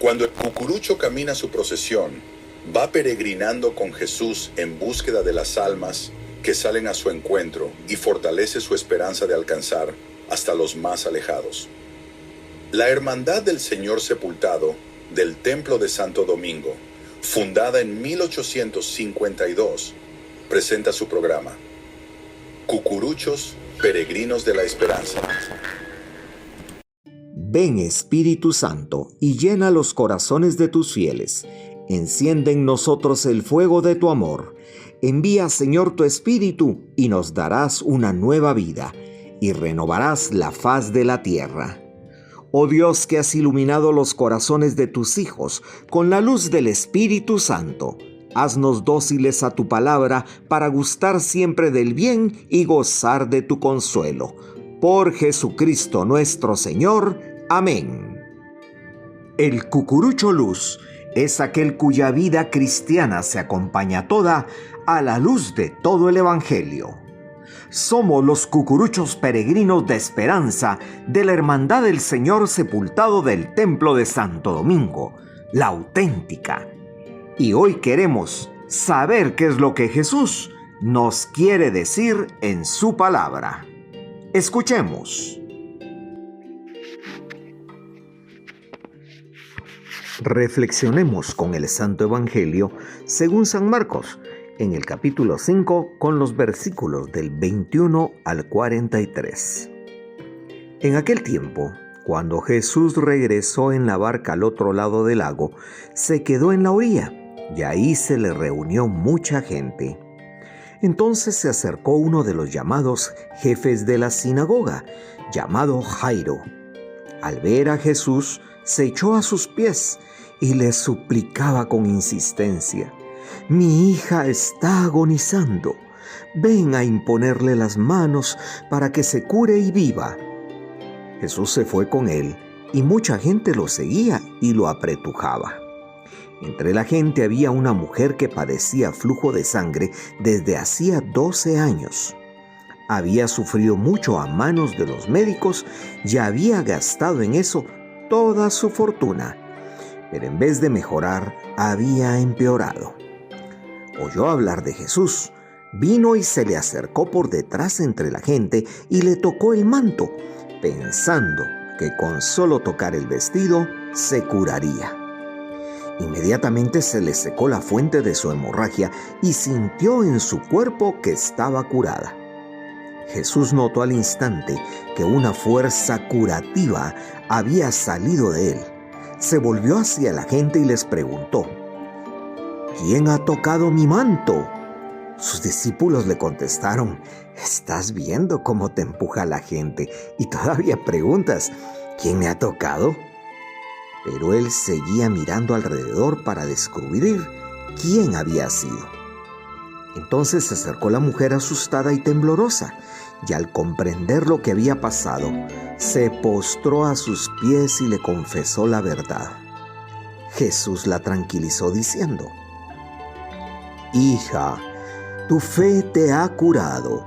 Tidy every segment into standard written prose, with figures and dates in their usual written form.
Cuando el cucurucho camina su procesión, va peregrinando con Jesús en búsqueda de las almas que salen a su encuentro y fortalece su esperanza de alcanzar hasta los más alejados. La Hermandad del Señor Sepultado del Templo de Santo Domingo, fundada en 1852, presenta su programa Cucuruchos, Peregrinos de la Esperanza. Ven, Espíritu Santo, y llena los corazones de tus fieles. Enciende en nosotros el fuego de tu amor. Envía, Señor, tu Espíritu, y nos darás una nueva vida, y renovarás la faz de la tierra. Oh Dios, que has iluminado los corazones de tus hijos con la luz del Espíritu Santo, haznos dóciles a tu palabra para gustar siempre del bien y gozar de tu consuelo. Por Jesucristo nuestro Señor. Amén. El cucurucho luz es aquel cuya vida cristiana se acompaña toda a la luz de todo el Evangelio. Somos los cucuruchos peregrinos de esperanza de la Hermandad del Señor Sepultado del Templo de Santo Domingo, la auténtica. Y hoy queremos saber qué es lo que Jesús nos quiere decir en su palabra. Escuchemos. Reflexionemos con el Santo Evangelio según San Marcos, en el capítulo 5, con los versículos del 21 al 43. En aquel tiempo, cuando Jesús regresó en la barca al otro lado del lago, se quedó en la orilla, y ahí se le reunió mucha gente. Entonces se acercó uno de los llamados jefes de la sinagoga, llamado Jairo. Al ver a Jesús, se echó a sus pies y le suplicaba con insistencia: «Mi hija está agonizando. Ven a imponerle las manos para que se cure y viva». Jesús se fue con él, y mucha gente lo seguía y lo apretujaba. Entre la gente había una mujer que padecía flujo de sangre desde hacía 12 años. Había sufrido mucho a manos de los médicos y había gastado en eso toda su fortuna, pero en vez de mejorar, había empeorado. Oyó hablar de Jesús, vino y se le acercó por detrás entre la gente y le tocó el manto, pensando que con solo tocar el vestido se curaría. Inmediatamente se le secó la fuente de su hemorragia y sintió en su cuerpo que estaba curada. Jesús notó al instante que una fuerza curativa había salido de él. Se volvió hacia la gente y les preguntó: «¿Quién ha tocado mi manto?». Sus discípulos le contestaron: «¿Estás viendo cómo te empuja la gente y todavía preguntas: ¿quién me ha tocado?». Pero él seguía mirando alrededor para descubrir quién había sido. Entonces se acercó la mujer asustada y temblorosa, y al comprender lo que había pasado, se postró a sus pies y le confesó la verdad. Jesús la tranquilizó diciendo: «Hija, tu fe te ha curado.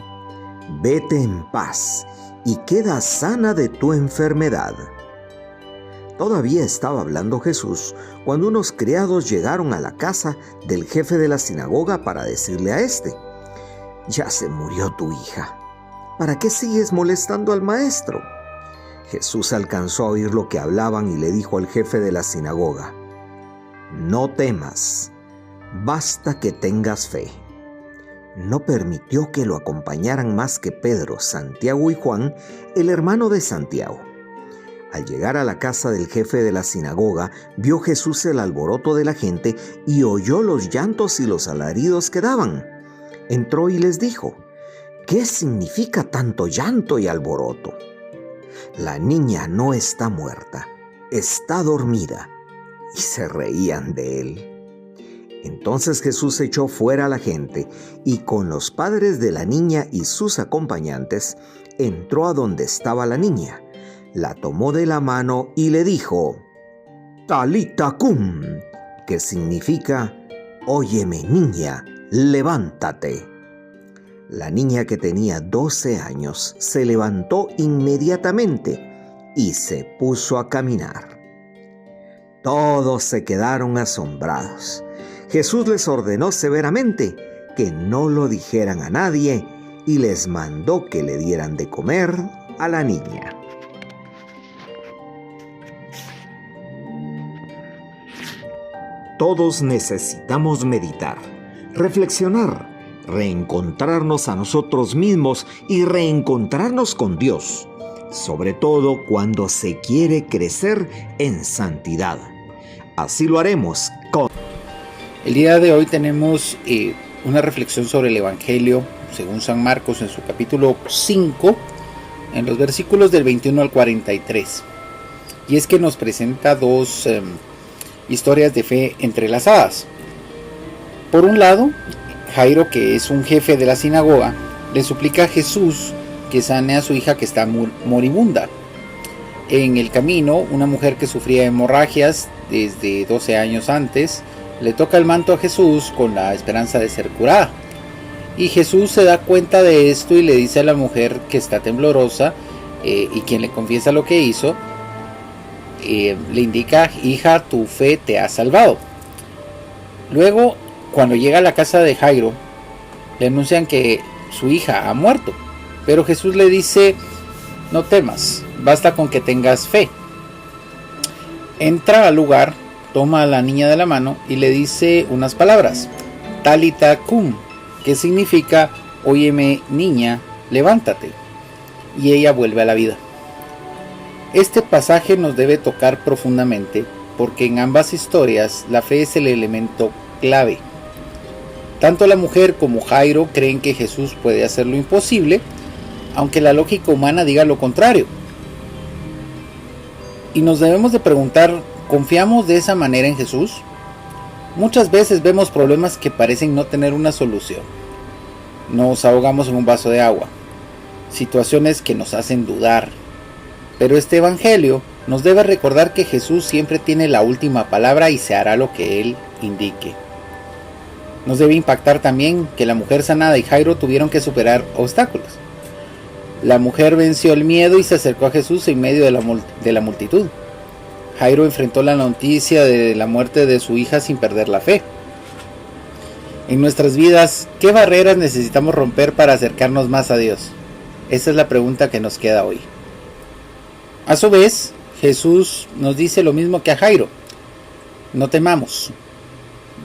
Vete en paz y queda sana de tu enfermedad». Todavía estaba hablando Jesús cuando unos criados llegaron a la casa del jefe de la sinagoga para decirle a éste: «Ya se murió tu hija. ¿Para qué sigues molestando al maestro?». Jesús alcanzó a oír lo que hablaban y le dijo al jefe de la sinagoga: «No temas, basta que tengas fe». No permitió que lo acompañaran más que Pedro, Santiago y Juan, el hermano de Santiago. Al llegar a la casa del jefe de la sinagoga, vio Jesús el alboroto de la gente y oyó los llantos y los alaridos que daban. Entró y les dijo: «¿Qué significa tanto llanto y alboroto? La niña no está muerta, está dormida». Y se reían de él. Entonces Jesús echó fuera a la gente y con los padres de la niña y sus acompañantes entró a donde estaba la niña. La tomó de la mano y le dijo: «Talita cum», que significa: «Óyeme, niña, levántate». La niña, que tenía 12 años, se levantó inmediatamente y se puso a caminar. Todos se quedaron asombrados. Jesús les ordenó severamente que no lo dijeran a nadie y les mandó que le dieran de comer a la niña. Todos necesitamos meditar, reflexionar, reencontrarnos a nosotros mismos y reencontrarnos con Dios, sobre todo cuando se quiere crecer en santidad. Así lo haremos con... El día de hoy tenemos una reflexión sobre el Evangelio según San Marcos en su capítulo 5, en los versículos del 21 al 43. Y es que nos presenta dos historias de fe entrelazadas. Por un lado, Jairo, que es un jefe de la sinagoga, le suplica a Jesús que sane a su hija que está moribunda. En el camino, una mujer que sufría hemorragias desde 12 años antes, le toca el manto a Jesús con la esperanza de ser curada. Y Jesús se da cuenta de esto y le dice a la mujer que está temblorosa y quien le confiesa lo que hizo, le indica: hija, tu fe te ha salvado. Luego, cuando llega a la casa de Jairo, le anuncian que su hija ha muerto, pero Jesús le dice: no temas, basta con que tengas fe. Entra al lugar, toma a la niña de la mano y le dice unas palabras: Talita cum, que significa: óyeme niña, levántate. Y ella vuelve a la vida. Este pasaje nos debe tocar profundamente porque en ambas historias la fe es el elemento clave. Tanto la mujer como Jairo creen que Jesús puede hacer lo imposible, aunque la lógica humana diga lo contrario. Y nos debemos de preguntar: ¿confiamos de esa manera en Jesús? Muchas veces vemos problemas que parecen no tener una solución. Nos ahogamos en un vaso de agua. Situaciones que nos hacen dudar. Pero este evangelio nos debe recordar que Jesús siempre tiene la última palabra y se hará lo que Él indique. Nos debe impactar también que la mujer sanada y Jairo tuvieron que superar obstáculos. La mujer venció el miedo y se acercó a Jesús en medio de la multitud. Jairo enfrentó la noticia de la muerte de su hija sin perder la fe. En nuestras vidas, ¿qué barreras necesitamos romper para acercarnos más a Dios? Esa es la pregunta que nos queda hoy. A su vez, Jesús nos dice lo mismo que a Jairo: no temamos,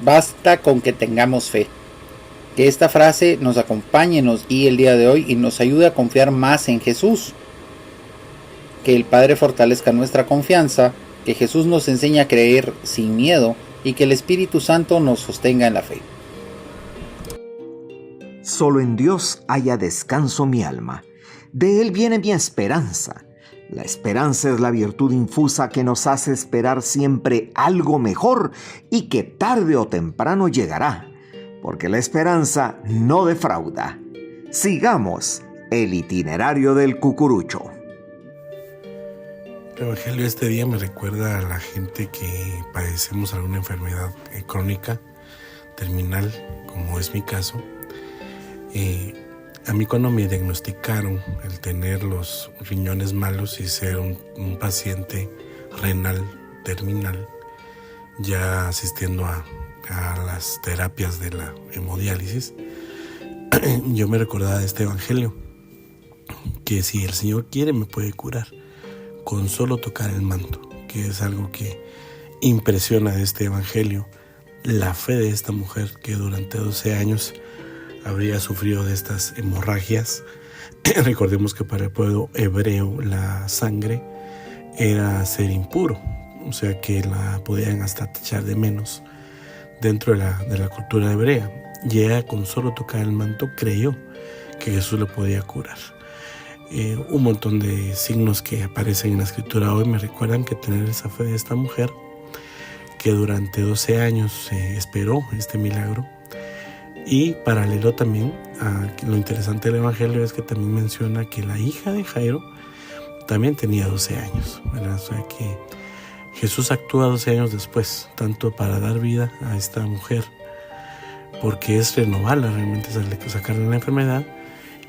basta con que tengamos fe. Que esta frase nos acompañe, nos guíe el día de hoy y nos ayude a confiar más en Jesús. Que el Padre fortalezca nuestra confianza, que Jesús nos enseñe a creer sin miedo y que el Espíritu Santo nos sostenga en la fe. Solo en Dios haya descanso mi alma. De Él viene mi esperanza. La esperanza es la virtud infusa que nos hace esperar siempre algo mejor y que tarde o temprano llegará, porque la esperanza no defrauda. Sigamos el itinerario del cucurucho. El Evangelio de este día me recuerda a la gente que padecemos alguna enfermedad crónica, terminal, como es mi caso. A mí cuando me diagnosticaron el tener los riñones malos y ser un paciente renal terminal, ya asistiendo a las terapias de la hemodiálisis, yo me recordaba de este evangelio, que si el Señor quiere me puede curar con solo tocar el manto, que es algo que impresiona de este evangelio, la fe de esta mujer que durante 12 años habría sufrido de estas hemorragias. Recordemos que para el pueblo hebreo la sangre era ser impuro, o sea que la podían hasta tachar de menos dentro de la cultura hebrea. Y ella con solo tocar el manto creyó que Jesús le podía curar. Un montón de signos que aparecen en la escritura hoy me recuerdan que tener esa fe de esta mujer que durante 12 años esperó este milagro. Y paralelo también a lo interesante del evangelio es que también menciona que la hija de Jairo también tenía 12 años, ¿verdad? O sea que Jesús actúa 12 años después, tanto para dar vida a esta mujer, porque es renovarla realmente, sacarle la enfermedad,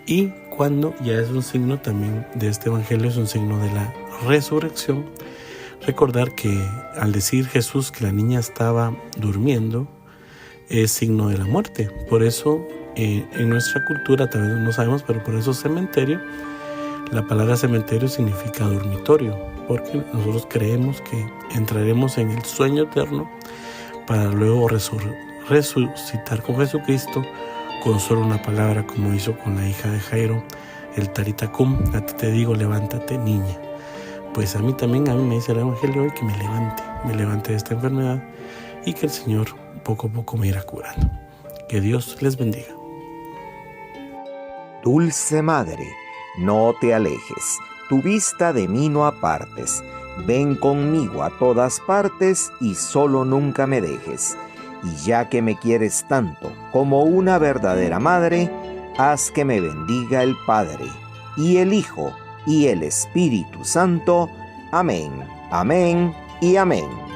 y cuando ya es un signo también de este evangelio, es un signo de la resurrección recordar que al decir Jesús que la niña estaba durmiendo, es signo de la muerte. Por eso en nuestra cultura, tal vez no sabemos, pero por eso cementerio, la palabra cementerio significa dormitorio, porque nosotros creemos que entraremos en el sueño eterno para luego resucitar con Jesucristo con solo una palabra, como hizo con la hija de Jairo, el Talita Cum, a ti te digo, levántate, niña. Pues a mí me dice el Evangelio hoy que me levante de esta enfermedad y que el Señor poco a poco me irá curando. Que Dios les bendiga. Dulce Madre, no te alejes, tu vista de mí no apartes. Ven conmigo a todas partes y solo nunca me dejes. Y ya que me quieres tanto como una verdadera madre, haz que me bendiga el Padre, y el Hijo, y el Espíritu Santo. Amén, amén y amén.